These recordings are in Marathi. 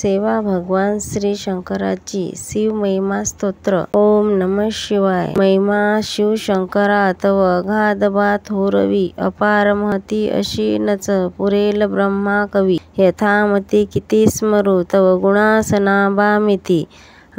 सेवा भगवान श्री शंकराची शिव महिमा स्तोत्र। ओम नमः शिवाय। महिमा शिव शंकरा तव अगाध बा थोरवी, अपार महती अशी नच पुरेल ब्रह्मा कवी। यथामती किती स्मरू तव गुणासना बामिती,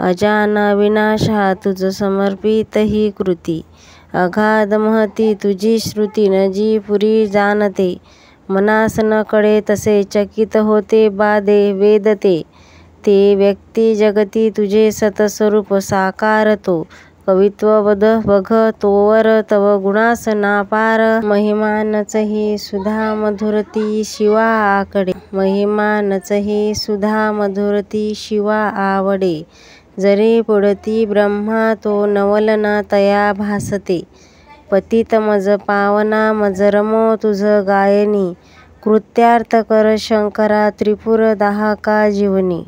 अजान विनाशा तुझ समर्पित ही कृती। अगाध महती तुझी श्रुती न जी पुरी जाणते, मनास न कळे तसे चकित होते बादे वेदते। ते व्यक्ती जगती तुझे सतस्वरूप साकारतो, कवित्व बध बघ तोवर तव गुणासना पार। महिमा नचही सुधा मधुरती शिवा आकडे, महिमा नचही सुधा मधुरती शिवा आवडे। जरी पुढती ब्रह्मा तो नवलना तया भासते, पतित मज पावना मज रमो तुझ गायनी। कृत्यार्थ कर शंकरा त्रिपुर दाहका जीवनी,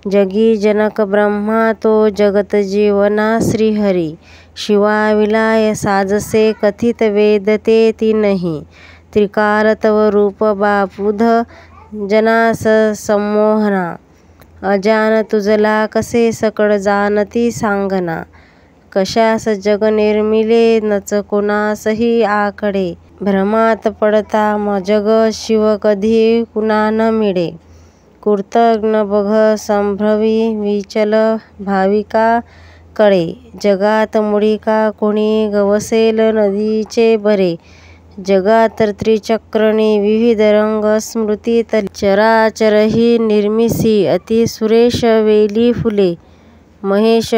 जगी जनक ब्रह्मा तो जगत जीवना श्रीहरी। शिवा विलाय साजसे कथित वेदते तीनही, त्रिकाल तव रूप बापुध जनास संमोहना। अजान तुझला कसे सकळ जाणती सांगना, कशास जग निर्मिले नच कोणासही आकडे। भ्रमात पडता जग शिव कधी कुणा न मिळे, कृतघ्न बघ संभ्रमी विचल भाविका कळे। जगात मुळी का कोणी गवसेल नदीचे भरे, जगात त्रिचक्रणी विविध रंग स्मृती तले। चराचरही निर्मिसी अति सुरेश वेली फुले, महेश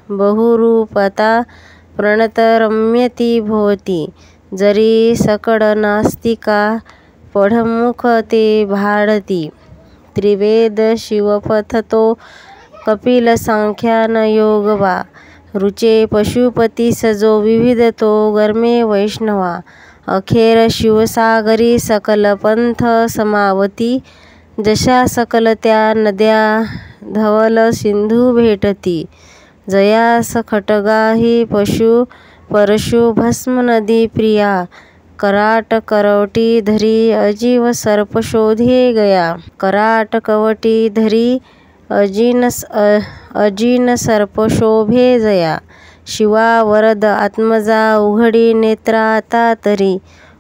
बहुरूपता प्रणत रम्यती भोवती। जरी सकळ नास्तिका पढमुख ते भाडती, त्रिवेद शिवपथ तो कपिल सांख्यान योग बा। रुचे पशुपती सजो विविध तो गर्मे वैष्णवा, अखेर शिवसागरी सकल पंथ समावती। जशा सकल त्या नद्या धवल सिंधू भेटती, जयास खटगाही पशु परशु भस्म नदी प्रिया। कराट करवटी धरी अजीव सर्प शोधे गया, कराट कवटी धरी अजीन सर्प शोभे जया। शिवा वरद आत्मजा उघडी नेत्रा आता तरी,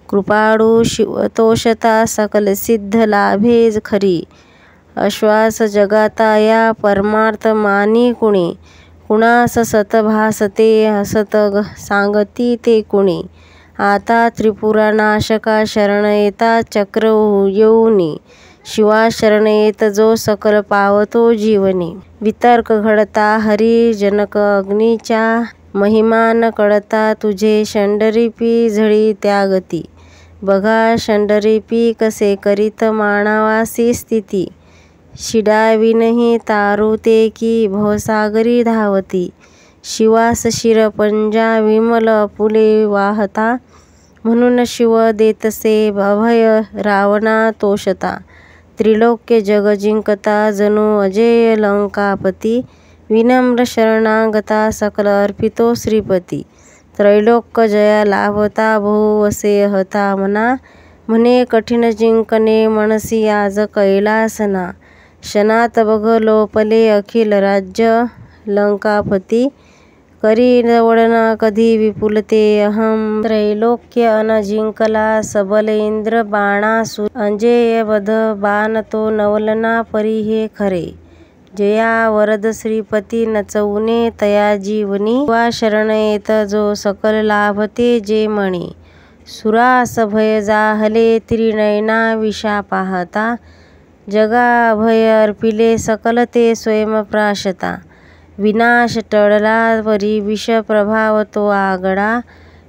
कृपाळू शिवतोषता सकल सिद्ध लाभे खरी। अश्वास जगाता या परमार्थ मानी कुणी, कुणास सत भासते असत सांगती ते कुणी। आता त्रिपुरानाशका शरण येता चक्र येऊनी, शिवा शरण येत जो सकल पावतो जीवनी। वितर्क घडता हरी जनक अग्नीच्या, महिमा न कळता तुझे षंडरिपी झळी त्यागती। बघा षंडरिपी कसे करीत मानवासी स्थिती, शिडाविनही तारू ते की भवसागरी धावती। शिवास शिर पंजा विमल आपुले वाहता, म्हणून शिव देतसे अभय रावणा तोषता। त्रिलोक्य जग जिंकता जणू अजेय लंकापती, विनम्र शरणागता सकल अर्पितो श्रीपती। त्रैलोक्य जया लाभता बहु असे हता मना, म्हणे कठीण जिंकणे मनसी आज कैलासना। क्षणात बघ लोपले अखिल राज्य लंकापती, करी जवळना कधी विपुलते अहम। त्रैलोक्य अन जिंकला सबल इंद्र बाणासुर, अंजेय बध बाण तो नवलना परी हे खरे। जया वरद श्रीपती नचवणे तया जीवनी, शिवा शरण येत जो सकल लाभते जे मणी। सुरास भय जाहले त्रिनयना विषा पाहता, जगा अभय अर्पिले सकल ते स्वयं प्राशता। विनाश टळला परी विष प्रभाव तो आगळा,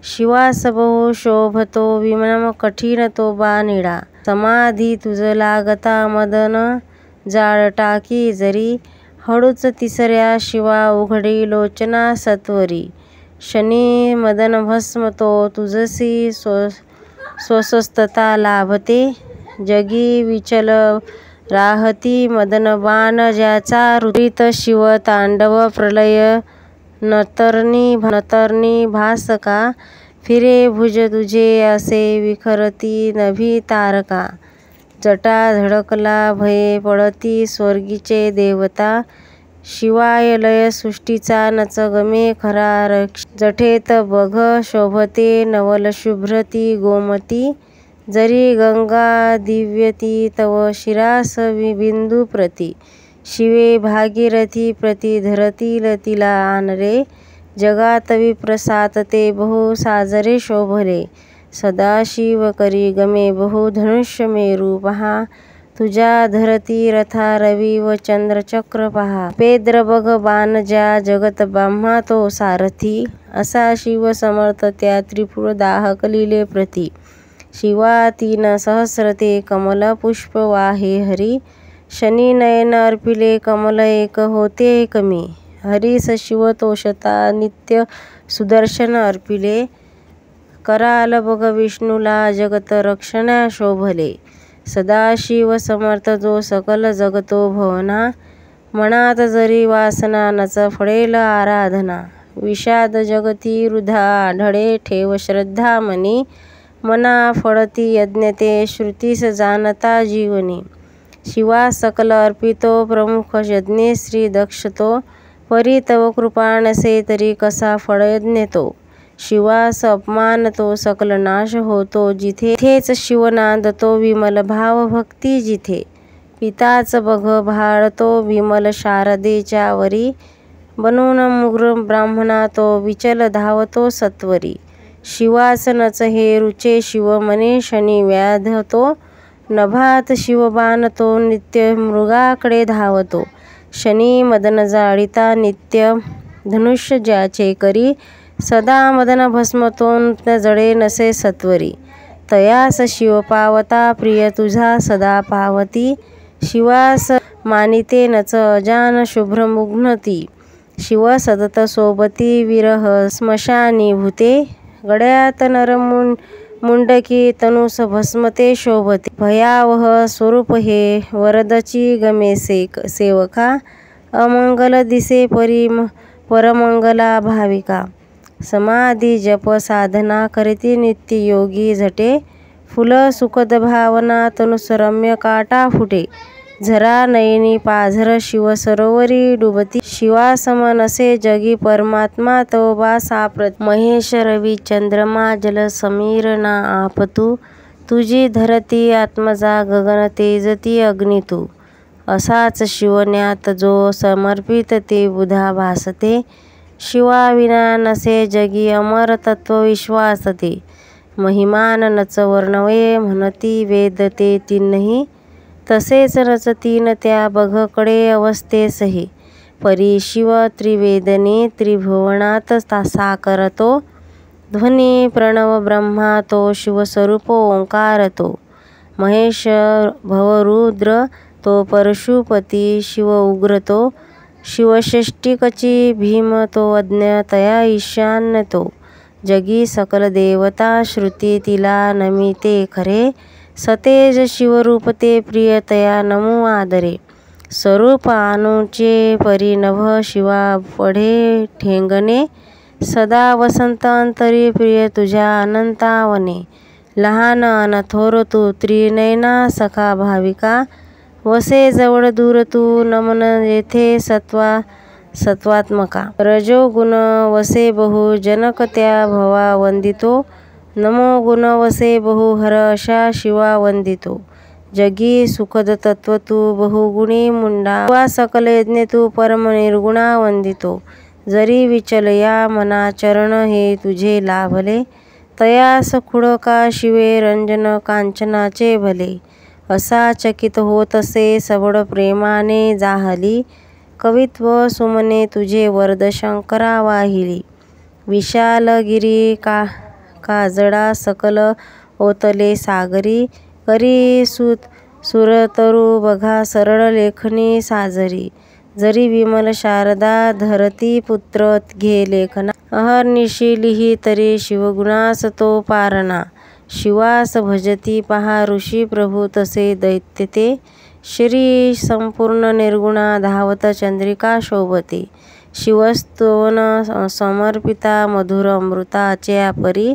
शिवास बहु शोभतो विनम कठीण तो बानिडा। समाधी तुझ लागता मदन जाळ टाकी जरी, हळूच तिसऱ्या शिवा उघडी लोचना सत्वरी। शनी मदन भस्म तो तुझसी स्वस्वस्तता लाभते, जगी विचल राहती मदन बाण ज्याचा ऋतीत। शिव तांडव प्रलय नतरणी भासका, फिरे भुज तुझे असे विखरती नभी तारका। जटा धडकला भये पडती स्वर्गीचे देवता, शिवाय लय सृष्टीचा नच गमे खरा रक्ष, जठेत बघ शोभते नवल शुभ्र ती गोमती, जरी गंगा दिव्यती तव शिरास बिंदू प्रती, शिवे भागीरथी प्रती धरतील तिला आणरे, जगात विप्रसातते बहु साजरे शोभले, सदाशिव करी गमे बहु धनुष्य मेरू पहा, तुझ्या धरती रथा रवी व चंद्रचक्र पहा, पेद्र बघ बाण ज्या जगत ब्रह्मा तो सारथी, असा शिव समर्थ त्या त्रिपुर दाहक लिले प्रती, शिवा तीन सहस्रते कमल पुष्प वाहे हरी, शनी नयन अर्पिले कमल एक होते कमी, हरीस शिव तोषता नित्य सुदर्शन अर्पिले, कराल बघ विष्णूला जगत रक्षणा शोभले, सदाशिव समर्थ जो सकल जगतो भवना, मनात जरी वासना नच फळेल आराधना, विषाद जगती वृथा आढळे ठेव श्रद्धा मनी, मना फळती यज्ञ ते श्रुतीस जाणता जीवनी, शिवा सकल अर्पितो प्रमुख यज्ञे श्री दक्षतो, परी तव कृपा नसे तरी कसा फळ यज्ञ तो, शिवास अपमान तो सकल नाश होतो जिथे, तिथेच शिवनांदतो विमल भाव भक्ती जिथे, पिताच बघ भाळतो विमल शारदेच्या वरी, बनून मुग्र ब्राह्मणा तो विचल धावतो सत्वरी, शिवास नच हे रुचे शिव मने शनी व्याधतो, नभात शिवबाण तो नित्य मृगाकडे धावतो, शनी मदन जाळिता नित्य धनुष्य ज्याचे करी, सदा मदन भस्म तो जळे नसे सत्वरी, तयास शिव पावता प्रिय तुझा सदा पावती, शिवास मानिते नच अजान शुभ्र मुग्नती, शिव सतत सोबती विरह स्मशानी भूते, गड्यात नर मुंडकी तनुस भस्मते शोभते, भयावह स्वरूप हे वरदची गमे सेवका, अमंगल दिसे परमंगला भाविका, समाधी जप साधना करीती नित्य योगी झटे, फुल सुखद भावना तनुस रम्य काटा फुटे, झरा नयनी पाझर शिव सरोवरी डुबती, शिवासम नसे जगी परमात्मा तो बा साप्रती, महेश रवी चंद्रमा जल समीर ना आपतू, तुझी धरती आत्मजा गगन तेजती अग्नी तू, असाच शिवज्ञात जो समर्पित ते बुधा भासते, शिवा विना नसे जगी अमर तत्व विश्वासते, महिमान नच वर्णवे म्हणती वेद ते तीनही, तसेच रच तीन त्या बघकडे अवस्थेसही, परी शिव त्रिवेदने त्रिभुवनात साकारतो, ध्वनी प्रणव ब्रह्मा तो शिवस्वरूप ओंकार तो, महेश भवरुद्र तो परशुपती शिव उग्र तो, शिवषष्टिकची भीम तो अज्ञ तया ईशान्य तो, जगी सकल देवता श्रुती तिला नमिते खरे, सतेज शिवरूपते प्रिय तया नमो आदरे, स्वरूप अनुचे परिनभ शिवा पढे ठेंगणे, सदा वसंत अंतरी प्रिय तुझ्या अनंतावने, लहान अन थोर तू त्रिनयना सखा भाविका, वसे जवळ दूर तू नमन येथे सत्वात्मका, रजोगुण वसे बहु जनक त्या भवा वंदितो, नमो गुण वसे बहु हर अशा शिवा वंदितो, जगी सुखद तत्व तू बहुगुणी मुंडा, शिवा सकल यज्ञ तू परम निर्गुणा वंदितो, जरी विचल या मना चरण हे तुझे लाभले, तयास खुडका शिवे रंजन कांचनाचे भले, असा चकित होतसे सबड प्रेमाने जाहली, कवित्व सुमने तुझे वरद शंकरा वाहिली, विशाल गिरी काजळा सकल ओतले सागरी, करी सुरतरू बघा सरळ लेखनी साजरी, जरी विमल शारदा धरती पुत्र घे लेखना, अहर्निशी लिही तरी शिवगुणास तो पारणा, शिवास भजती पहा ऋषी प्रभू तसे दैत्य ते, श्री संपूर्ण निर्गुणा धावत चंद्रिका शोभते, शिवस्तवन समर्पिता मधुर अमृताच्या परी,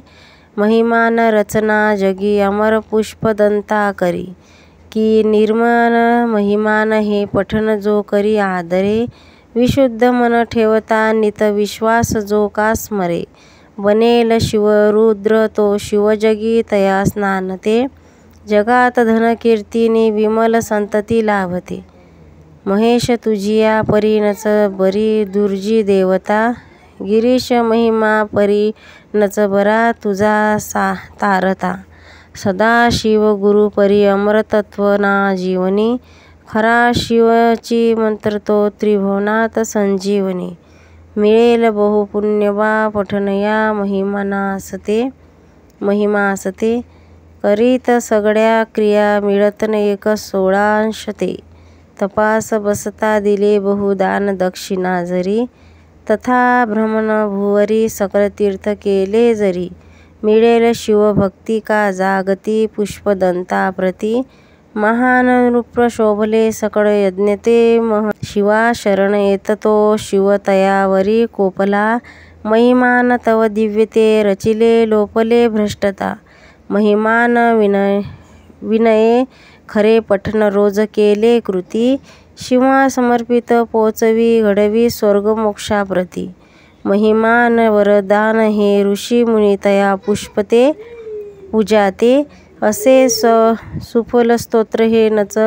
महिमान रचना जगी अमर पुष्पदंता करी, की निर्मल महिमान हे पठन जो करी आदरे, विशुद्ध मन ठेवता नित विश्वास जो का स्मरे, बनेल शिवरुद्र तो शिवजगी तया स्नानते, जगात धन कीर्तीने विमल संतती लाभते, महेश तुझिया परी नच बरी दुर्जी देवता, गिरीश महिमा परी नच बरा तुझा तारता, सदा शिव गुरु परी अमरतत्व ना जीवनी, खरा शिवची मंत्र तो त्रिभुवनात संजीवनी, मिळेल बहुपुण्यवा पठनया महिमा असते, करीत सगळ्या क्रिया मिळत एक 16 ते, तपास बसता दिले बहुदान दक्षिणा जरी, तथा भ्रमण भुवरी सकळ तीर्थ केले जरी, मिळेल शिवभक्ती का जागती पुष्पदंता प्रती, महान नृप शोभले सकळ यज्ञ ते शिवा शरण येततो शिव तयावरी कोपला, महिमान तव दिव्यते रचिले लोपले भ्रष्टता, महिमान विनये खरे पठन रोज केले कृती, शिवा समर्पित पोचवी घडवी स्वर्ग मोक्षाप्रती, महिमान वरदान हे ऋषी मुनी तया पुष्पते पूजाते, असे सुफल स्तोत्र हे नच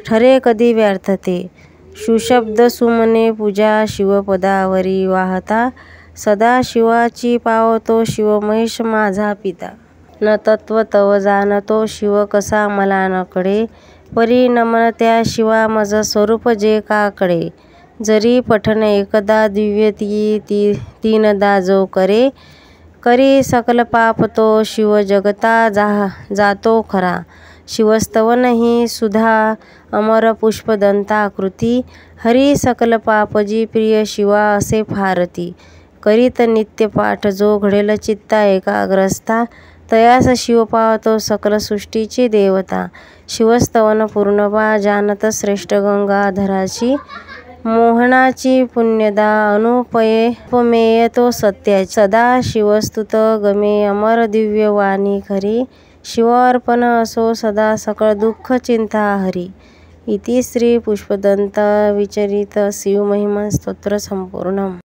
ठरे कधी व्यर्थते, सुशब्द सुमने पूजा शिवपदावरी वाहता, सदा शिवाची पावतो शिव महेश माझा पिता, न तत्व तव जाणतो शिव कसा मला न कळे, परी नमन त्या शिवा मज स्वरूप जे का कळे, जरी पठन एकदा दिव्य तीनदा जो करे, करी सकल पाप तो शिव जगता जातो खरा, शिवस्तवन ही सुधा अमर पुष्पदंता कृती, हरी सकल पापजी प्रिय शिवा असे फारती, करीत नित्य पाठ जो घडेल चित्ता एकाग्रस्था, तयास शिव पावतो सकल सृष्टीची देवता, शिवस्तवन पूर्णवा जानत श्रेष्ठ गंगाधराची, मोहनाची पुण्यदा अनुपमेय तो सत्याची, सदा शिवस्तुत गमे अमर दिव्य वाणी खरी, शिवार्पण असो सदा सकळ दुःख चिंता हरी, इति श्री पुष्पदंत विचरित शिवमहिमा स्तोत्र संपूर्णम।